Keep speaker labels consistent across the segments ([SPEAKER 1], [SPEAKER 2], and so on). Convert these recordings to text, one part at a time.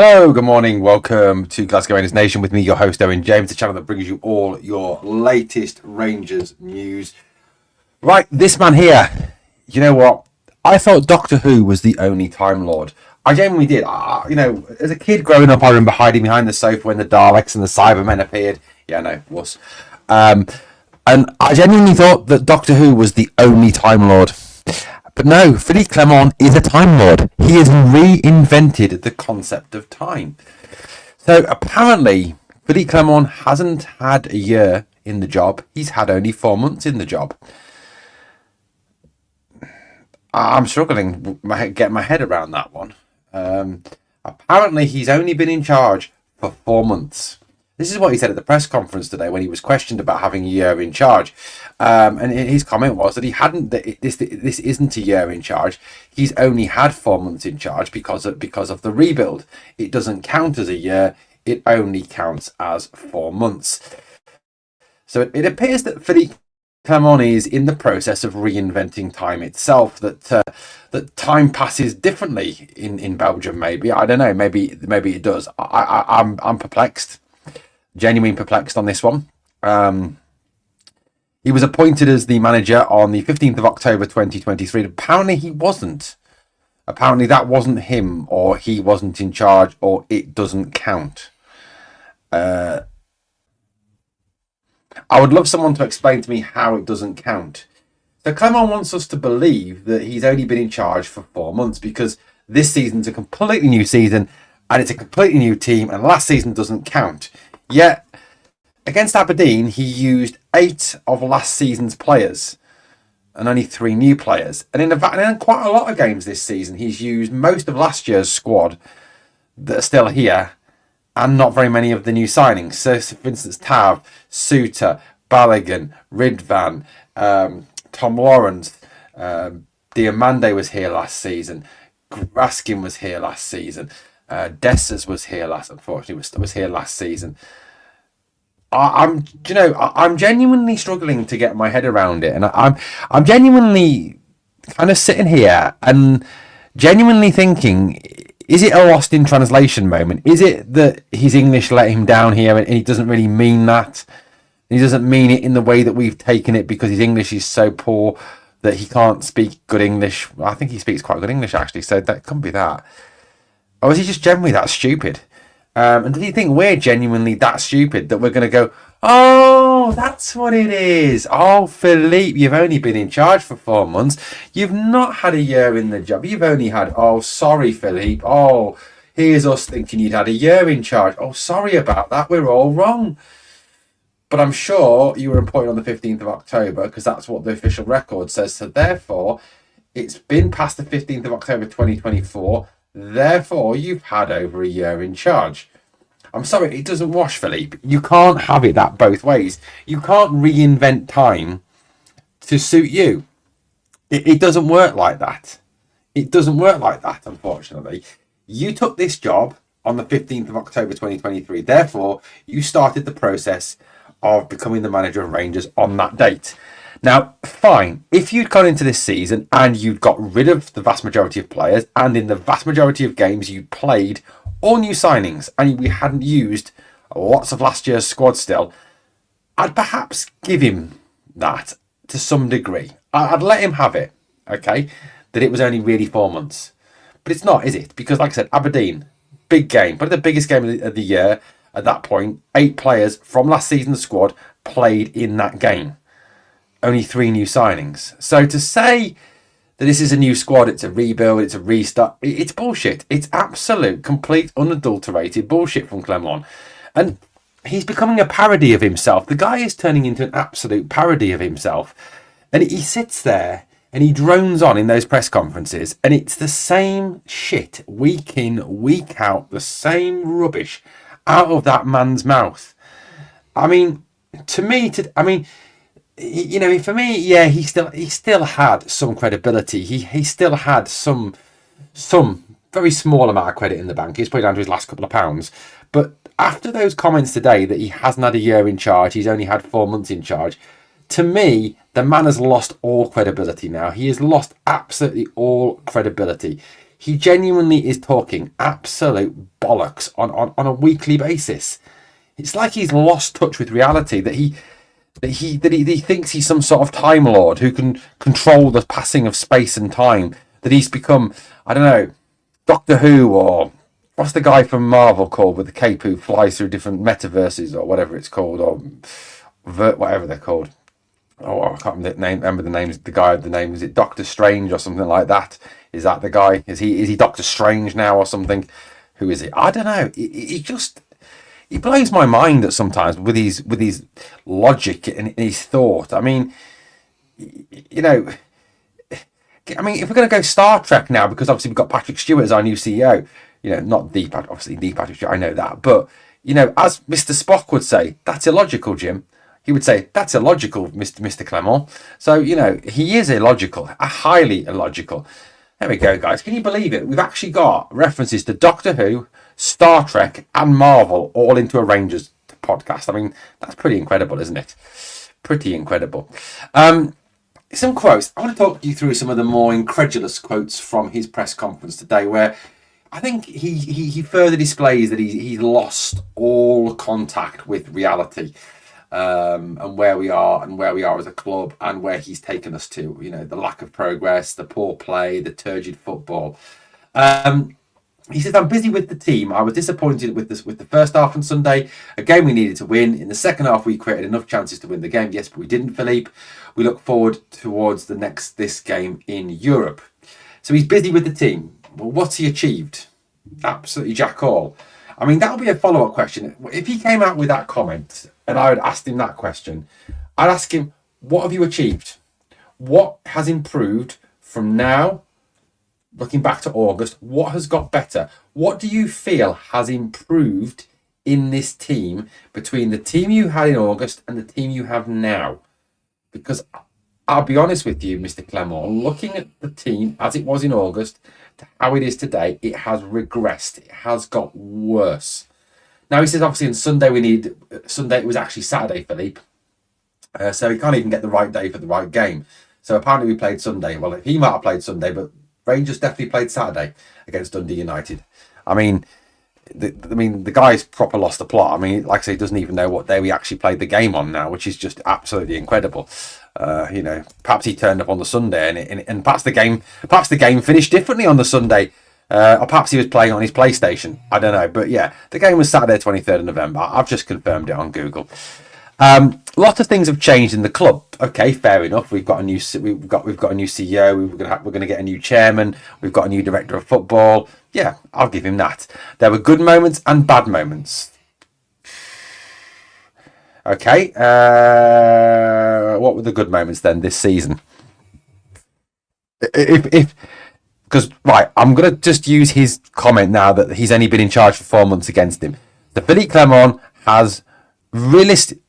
[SPEAKER 1] Hello, good morning. Welcome to Glasgow Rangers Nation with me, your host, Owen James, the channel that brings you all your latest Rangers news. Right, this man here, you know what? I thought Doctor Who was the only Time Lord. I genuinely did. As a kid growing up, I remember hiding behind the sofa when the Daleks and the Cybermen appeared. Yeah, no, wuss. Um, and I genuinely thought that Doctor Who was the only Time Lord. But no, Phillipe Clement is a Time Lord. He has reinvented the concept of time. So apparently, Phillipe Clement hasn't had a year in the job. He's had only 4 months in the job. I'm struggling to get my head around that one. Apparently, he's only been in charge for 4 months. This is what he said at the press conference today when he was questioned about having a year in charge. And his comment was that he hadn't. That this isn't a year in charge. He's only had 4 months in charge because of the rebuild. It doesn't count as a year. It only counts as 4 months. So it appears that Phillipe Clement is in the process of reinventing time itself. That time passes differently in Belgium. Maybe I don't know. Maybe it does. I'm perplexed. Genuinely perplexed on this one. He was appointed as the manager on the 15th of October 2023. Apparently he wasn't. Apparently that wasn't him, or he wasn't in charge, or it doesn't count. I would love someone to explain to me how it doesn't count. So Clement wants us to believe that he's only been in charge for 4 months because this season's a completely new season and it's a completely new team, and last season doesn't count. Yet, against Aberdeen, he used 8 of last season's players and only 3 new players. And in quite a lot of games this season, he's used most of last year's squad that are still here and not very many of the new signings. So, for instance, Tav, Suter, Balogun, Ridvan, Tom Lawrence, Diamande was here last season, Raskin was here last season. Dessers was here unfortunately was here last season. I'm genuinely struggling to get my head around it, and I'm genuinely kind of sitting here and genuinely thinking, is it a lost in translation moment? Is it that his English let him down here and he doesn't really mean that? He doesn't mean it in the way that we've taken it because his English is so poor that he can't speak good English. I think he speaks quite good English actually, so that couldn't be that. Or is he just genuinely that stupid? And do you think we're genuinely that stupid that we're going to go, oh, that's what it is. Oh, Phillipe, you've only been in charge for 4 months. You've not had a year in the job. You've only had, oh, sorry, Phillipe. Oh, here's us thinking you'd had a year in charge. Oh, sorry about that. We're all wrong. But I'm sure you were appointed on the 15th of October because that's what the official record says. So therefore, it's been past the 15th of October 2024. Therefore, you've had over a year in charge. I'm sorry, it doesn't wash, Phillipe. You can't have it that both ways. You can't reinvent time to suit you. It doesn't work like that. It doesn't work like that, unfortunately. You took this job on the 15th of October 2023. Therefore, you started the process of becoming the manager of Rangers on that date. Now, fine, if you'd gone into this season and you'd got rid of the vast majority of players and in the vast majority of games you played all new signings and we hadn't used lots of last year's squad still, I'd perhaps give him that to some degree. I'd let him have it, okay, that it was only really 4 months. But it's not, is it? Because like I said, Aberdeen, big game, probably the biggest game of the year at that point. 8 players from last season's squad played in that game. Only 3 new signings. So to say that this is a new squad, it's a rebuild, it's a restart, it's bullshit. It's absolute, complete, unadulterated bullshit from Clement. And he's becoming a parody of himself. The guy is turning into an absolute parody of himself. And he sits there and he drones on in those press conferences and it's the same shit week in, week out, the same rubbish out of that man's mouth. I mean, for me, yeah, he still had some credibility. He still had some very small amount of credit in the bank. He's put down to his last couple of pounds. But after those comments today that he hasn't had a year in charge, he's only had 4 months in charge, to me, the man has lost all credibility now. He has lost absolutely all credibility. he genuinely is talking absolute bollocks on a weekly basis. It's like he's lost touch with reality, that he thinks he's some sort of Time Lord who can control the passing of space and time, that he's become, I don't know, Doctor Who, or what's the guy from Marvel called with the cape who flies through different metaverses, or whatever it's called, or whatever they're called. Oh, I can't remember the names. The name, is it Doctor Strange or something like that? Is that the guy? Is he Doctor Strange now or something? Who is it? I don't know. He blows my mind at sometimes with his logic and his thought. I mean, you know, if we're going to go Star Trek now, because obviously we've got Patrick Stewart as our new CEO. Not obviously the Patrick Stewart, I know that, but as Mr. Spock would say, that's illogical, Jim. He would say, that's illogical, Mr. Clement. So, he is illogical, highly illogical. There we go, guys. Can you believe it? We've actually got references to Doctor Who, Star Trek, and Marvel all into a Rangers podcast. I mean, that's pretty incredible, isn't it? Pretty incredible. Some quotes. I want to talk you through some of the more incredulous quotes from his press conference today, where I think he further displays that he's lost all contact with reality. And where we are as a club, and where he's taken us to, the lack of progress, the poor play, the turgid football. He says, I'm busy with the team. I was disappointed with the first half on Sunday, a game we needed to win. In the second half, we created enough chances to win the game. Yes, but we didn't, Phillipe. We look forward towards this game in Europe. So he's busy with the team. Well, what's he achieved? Absolutely jack all. I mean, that'll be a follow-up question. If he came out with that comment and I had asked him that question, I'd ask him, what have you achieved? What has improved from now, looking back to August? What has got better? What do you feel has improved in this team between the team you had in August and the team you have now? Because I'll be honest with you, Mr. Clement, looking at the team as it was in August to how it is today, it has regressed. It has got worse. Now, he says, obviously, on Sunday, it was actually Saturday, Phillipe. So he can't even get the right day for the right game. So apparently we played Sunday. Well, he might have played Sunday, but Rangers definitely played Saturday against Dundee United. I mean, the guy's proper lost the plot. I mean, like I say, he doesn't even know what day we actually played the game on now, which is just absolutely incredible. Perhaps he turned up on the Sunday and perhaps the game finished differently on the Sunday. Or perhaps he was playing on his PlayStation. I don't know. But yeah, the game was Saturday, 23rd of November. I've just confirmed it on Google. Lots of things have changed in the club. Okay, fair enough. We've got a new CEO. We're going to get a new chairman. We've got a new director of football. Yeah, I'll give him that. There were good moments and bad moments. Okay, what were the good moments then this season? Because I'm going to just use his comment now that he's only been in charge for 4 months against him. So Phillipe Clement has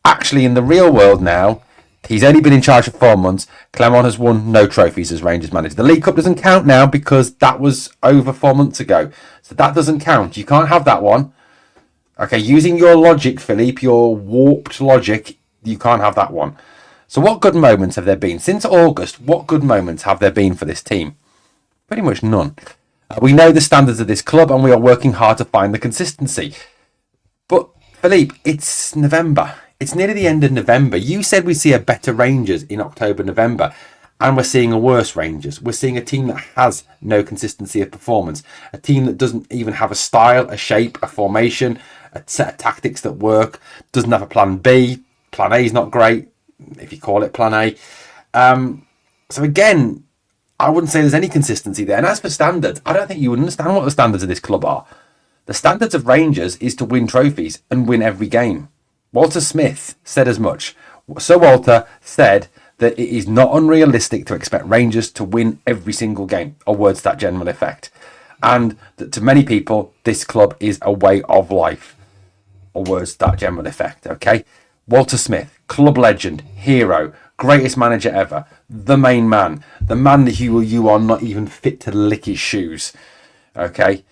[SPEAKER 1] actually in the real world now, he's only been in charge for 4 months. Clement has won no trophies as Rangers manager. The League Cup doesn't count now because that was over 4 months ago. So that doesn't count. You can't have that one. Okay, using your logic, Phillipe, your warped logic, you can't have that one. So what good moments have there been? Since August, what good moments have there been for this team? Pretty much none. We know the standards of this club and we are working hard to find the consistency. But Phillipe, it's November. It's nearly the end of November. You said we see a better Rangers in October, November, and we're seeing a worse Rangers. We're seeing a team that has no consistency of performance, a team that doesn't even have a style, a shape, a formation, a set of tactics that work, doesn't have a plan B. Plan A is not great, if you call it plan A. So again, I wouldn't say there's any consistency there. And as for standards, I don't think you would understand what the standards of this club are. The standards of Rangers is to win trophies and win every game. Walter Smith said as much. Sir Walter said that it is not unrealistic to expect Rangers to win every single game, or words to that general effect. And that to many people, this club is a way of life, or words to that general effect, okay? Walter Smith, club legend, hero, greatest manager ever, the main man, the man that you are not even fit to lick his shoes, okay?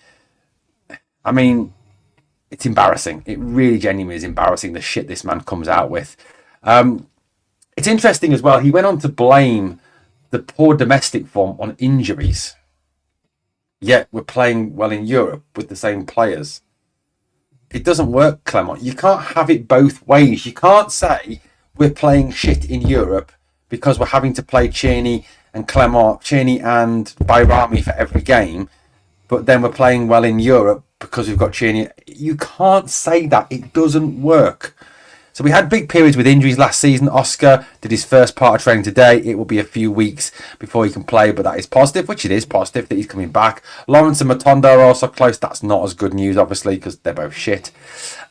[SPEAKER 1] I mean, it's embarrassing. It really genuinely is embarrassing, the shit this man comes out with. It's interesting as well, he went on to blame the poor domestic form on injuries. yet we're playing well in Europe with the same players. It doesn't work, Clement. You can't have it both ways. You can't say we're playing shit in Europe because we're having to play Cheney and Bayrami for every game, but then we're playing well in Europe because we've got Cheney. You can't say that. It doesn't work. So we had big periods with injuries last season. Oscar did his first part of training today. It will be a few weeks before he can play, but that is positive, which it is positive that he's coming back. Lawrence and Matondo are also close. That's not as good news, obviously, because they're both shit.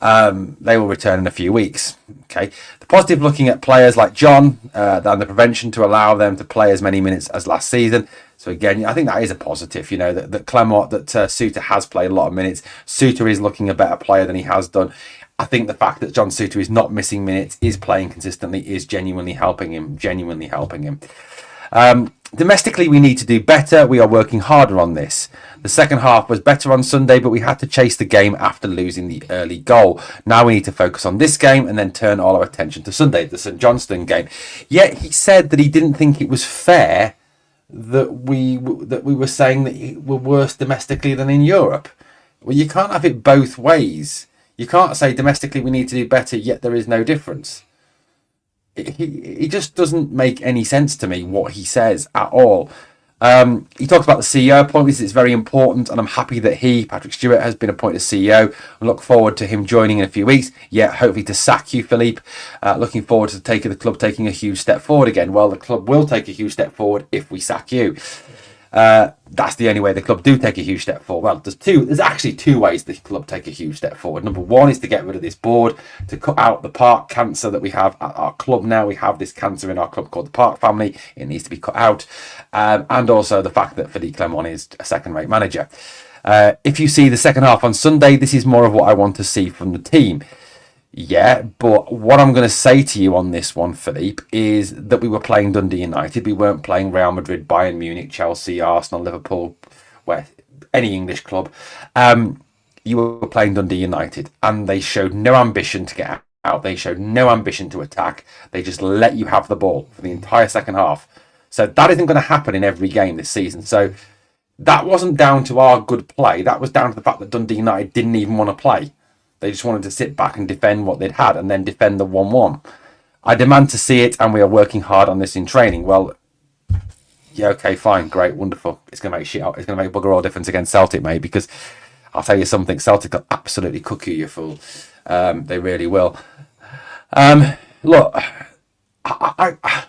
[SPEAKER 1] They will return in a few weeks. Okay. The positive looking at players like John and the prevention to allow them to play as many minutes as last season. So again, I think that is a positive, that Clement, that Suter has played a lot of minutes. Suter is looking a better player than he has done. I think the fact that John Suter is not missing minutes, is playing consistently, is genuinely helping him. Domestically, we need to do better. We are working harder on this. The second half was better on Sunday, but we had to chase the game after losing the early goal. Now we need to focus on this game and then turn all our attention to Sunday, the St Johnstone game. Yet he said that he didn't think it was fair that we were saying that we're worse domestically than in Europe. Well, you can't have it both ways. You can't say domestically we need to do better, yet there is no difference. It just doesn't make any sense to me what he says at all. He talks about the CEO appointments. It's very important, and I'm happy that Patrick Stewart, has been appointed CEO. I look forward to him joining in a few weeks. Yeah, hopefully to sack you, Phillipe. Looking forward to the club taking a huge step forward again. Well, the club will take a huge step forward if we sack you. That's the only way the club do take a huge step forward. Well, there's actually two ways the club take a huge step forward. Number one is to get rid of this board, to cut out the park cancer that we have at our club now. We have this cancer in our club called the Park family. It needs to be cut out. And also the fact that Phillipe Clement is a second-rate manager. If you see the second half on Sunday, this is more of what I want to see from the team. Yeah, but what I'm going to say to you on this one, Phillipe, is that we were playing Dundee United. We weren't playing Real Madrid, Bayern Munich, Chelsea, Arsenal, Liverpool, any English club. You were playing Dundee United, and they showed no ambition to get out. They showed no ambition to attack. They just let you have the ball for the entire second half. So that isn't going to happen in every game this season. So that wasn't down to our good play. That was down to the fact that Dundee United didn't even want to play. They just wanted to sit back and defend what they'd had and then defend the 1-1. I demand to see it, and we are working hard on this in training. Well, yeah, okay, fine, great, wonderful. It's going to make shit out. It's going to make bugger all difference against Celtic, mate, because I'll tell you something, Celtic will absolutely cook you fool. They really will. Look, I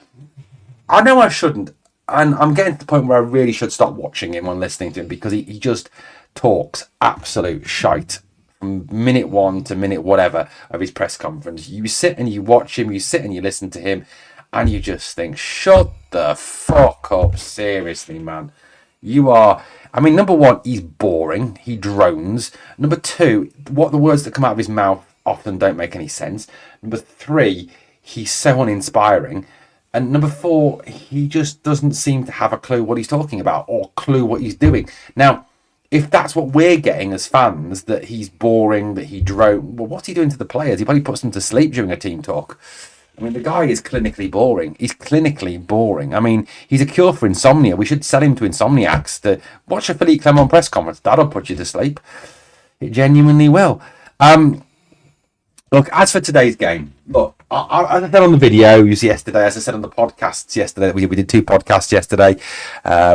[SPEAKER 1] know I shouldn't, and I'm getting to the point where I really should stop watching him and listening to him, because he just talks absolute shite from minute one to minute whatever of his press conference. You sit and you watch him, you sit and you listen to him, and you just think, shut the fuck up, seriously, man. Number one, he's boring, he drones. Number two, the words that come out of his mouth often don't make any sense. Number three, he's so uninspiring. And number four, he just doesn't seem to have a clue what he's talking about or clue what he's doing. Now, if that's what we're getting as fans, that he's boring, that he drone, well, what's he doing to the players? He probably puts them to sleep during a team talk. I mean, the guy is clinically boring. He's clinically boring. I mean, he's a cure for insomnia. We should sell him to insomniacs. To watch a Phillipe Clement press conference. That'll put you to sleep. It genuinely will. Look, as for today's game, look, as I said on the videos yesterday, as I said on the podcasts yesterday, we did two podcasts yesterday.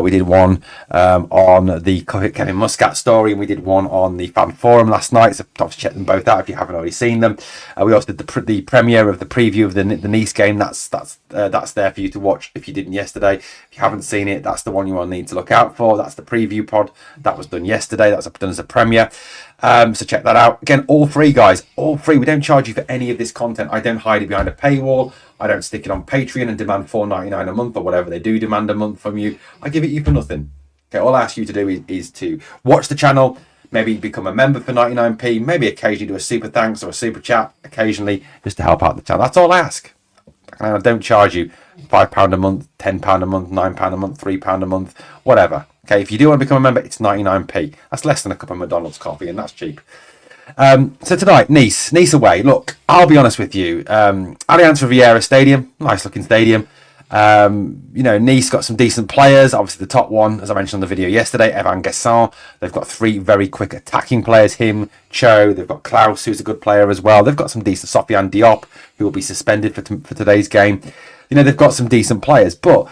[SPEAKER 1] We did one on the Kevin Muscat story, and we did one on the fan forum last night. So obviously check them both out if you haven't already seen them. We also did the premiere of the preview of the Nice game. That's there for you to watch if you didn't yesterday. If you haven't seen it, that's the one you will need to look out for. That's the preview pod that was done yesterday. That's done as a premiere. So check that out. Again, all free, guys. All free. We don't charge you for any of this content. I don't hide it behind a paywall. I don't stick it on Patreon and demand $4.99 a month or whatever they do demand a month from you. I give it you for nothing. Okay, all I ask you to do is to watch the channel, maybe become a member for 99p, maybe occasionally do a super thanks or a super chat occasionally just to help out the channel. That's all I ask. And I don't charge you £5 a month, £10 a month, £9 a month, £3 a month, whatever. Okay, if you do want to become a member, it's 99p. That's less than a cup of McDonald's coffee, and that's cheap. So tonight, Nice away. Look, I'll be honest with you. Allianz Riviera Stadium, nice looking stadium. Nice got some decent players. Obviously, the top one, as I mentioned on the video yesterday, Evan Gesson. They've got 3 very quick attacking players, him, Cho. They've got Klaus, who's a good player as well. They've got some decent Sofiane Diop, who will be suspended for today's game. They've got some decent players, but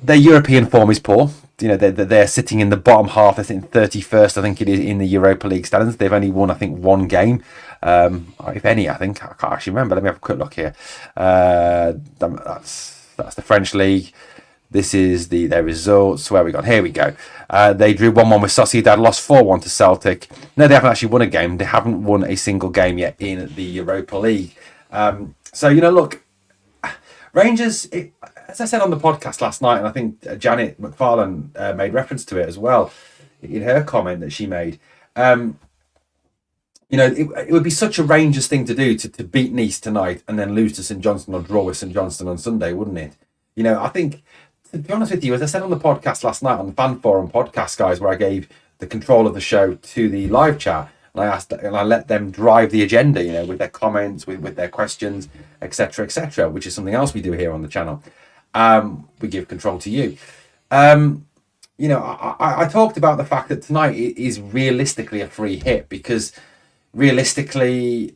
[SPEAKER 1] their European form is poor. They're sitting in the bottom half. They're sitting 31st, I think it is, in the Europa League standings. They've only won, I think, 1 game, if any. I think I can't actually remember. Let me have a quick look here. That's the French league. This is their results. Where we gone? Here we go. They drew 1-1 with Sociedad, lost 4-1 to Celtic. No, they haven't actually won a game. They haven't won a single game yet in the Europa League. Look, Rangers, as I said on the podcast last night, and I think Janet McFarlane made reference to it as well in her comment that she made. It would be such a Rangers thing to do to beat Nice tonight and then lose to St Johnstone or draw with St Johnstone on Sunday, wouldn't it? I think, to be honest with you, as I said on the podcast last night, on the Fan Forum podcast, guys, where I gave the control of the show to the live chat, and I let them drive the agenda, with their comments, with their questions, etc., which is something else we do here on the channel. We give control to you. I talked about the fact that tonight is realistically a free hit, because realistically,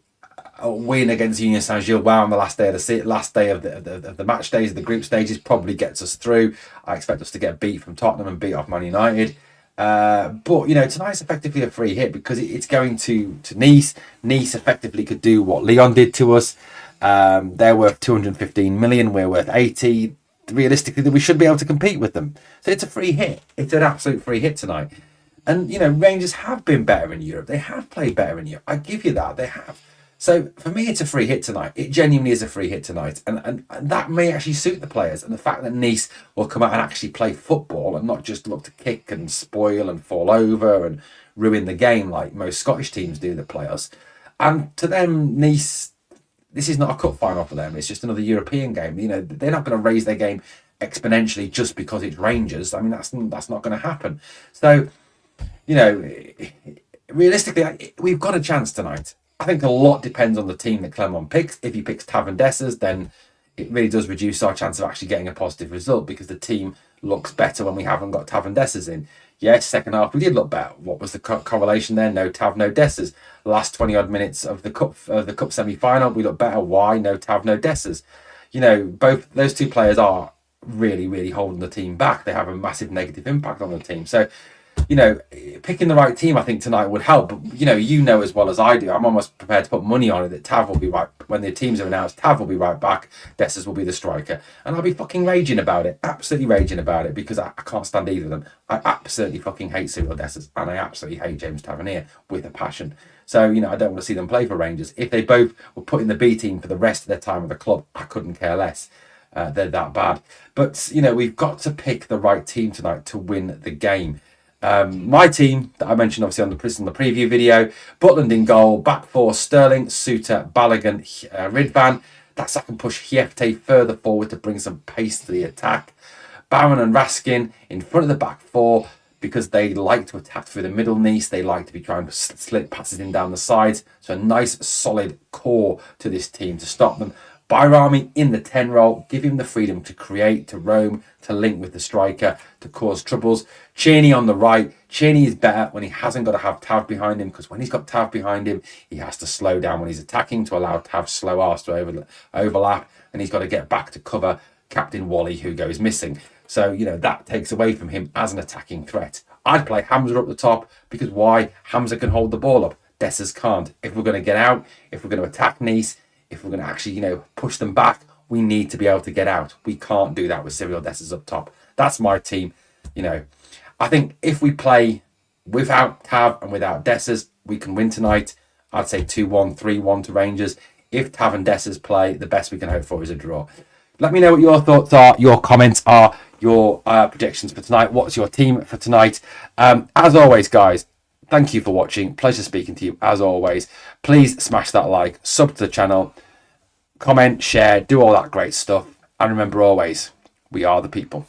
[SPEAKER 1] a win against Union Saint-Gilloise on the last day of the match days of the group stages probably gets us through. I expect us to get beat from Tottenham and beat off Man United. But tonight's effectively a free hit because it's going to Nice. Nice effectively could do what Lyon did to us. They're worth 215 million. We're worth 80. Realistically, we should be able to compete with them. So it's a free hit. It's an absolute free hit tonight. And, Rangers have been better in Europe. They have played better in Europe. I give you that. They have. So for me, it's a free hit tonight. It genuinely is a free hit tonight. And that may actually suit the players. And the fact that Nice will come out and actually play football and not just look to kick and spoil and fall over and ruin the game like most Scottish teams do that play us. And to them, Nice, this is not a cup final for them. It's just another European game. They're not going to raise their game exponentially just because it's Rangers. I mean, that's not going to happen. So, realistically, we've got a chance tonight. I think a lot depends on the team that Clement picks. If he picks Tav and Dessers, then it really does reduce our chance of actually getting a positive result because the team looks better when we haven't got Tav and Dessers in. Yes, second half we did look better. What was the correlation there? No Tav, no Dessers. Last 20 odd minutes of the cup semi-final, we look better. Why? No Tav, no Dessers. Both those two players are really, really holding the team back. They have a massive negative impact on the team. So, picking the right team, I think tonight would help. But, as well as I do, I'm almost prepared to put money on it that Tav will be right. When the teams are announced, Tav will be right back. Dessers will be the striker. And I'll be fucking raging about it. Absolutely raging about it because I can't stand either of them. I absolutely fucking hate Cyril Dessers and I absolutely hate James Tavernier with a passion. So, I don't want to see them play for Rangers. If they both were put in the B team for the rest of their time at the club, I couldn't care less. They're that bad. But, we've got to pick the right team tonight to win the game. My team that I mentioned obviously on the preview video, Butland in goal, back four, Sterling, Suter, Balogun, Ridvan. That's I can push Hiefte further forward to bring some pace to the attack. Barron and Raskin in front of the back four because they like to attack through the middle. Nice, they like to be trying to slit passes in down the sides. So a nice solid core to this team to stop them. Bayrami in the 10 role, give him the freedom to create, to roam, to link with the striker, to cause troubles. Cheney on the right. Cheney is better when he hasn't got to have Tav behind him, because when he's got Tav behind him, he has to slow down when he's attacking to allow Tav's slow arse to overlap, and he's got to get back to cover Captain Wally, who goes missing. So, that takes away from him as an attacking threat. I'd play Hamza up the top, because why? Hamza can hold the ball up. Dessers can't. If we're going to get out, if we're going to attack Nice, if we're going to actually, push them back, we need to be able to get out. We can't do that with Cyril Dessers up top. That's my team. I think if we play without Tav and without Dessers, we can win tonight. I'd say 2-1, 3-1 to Rangers. If Tav and Dessers play, the best we can hope for is a draw. Let me know what your thoughts are, your comments are, your predictions for tonight. What's your team for tonight? As always, guys, thank you for watching. Pleasure speaking to you as always. Please smash that like, sub to the channel, comment, share, do all that great stuff. And remember always, we are the people.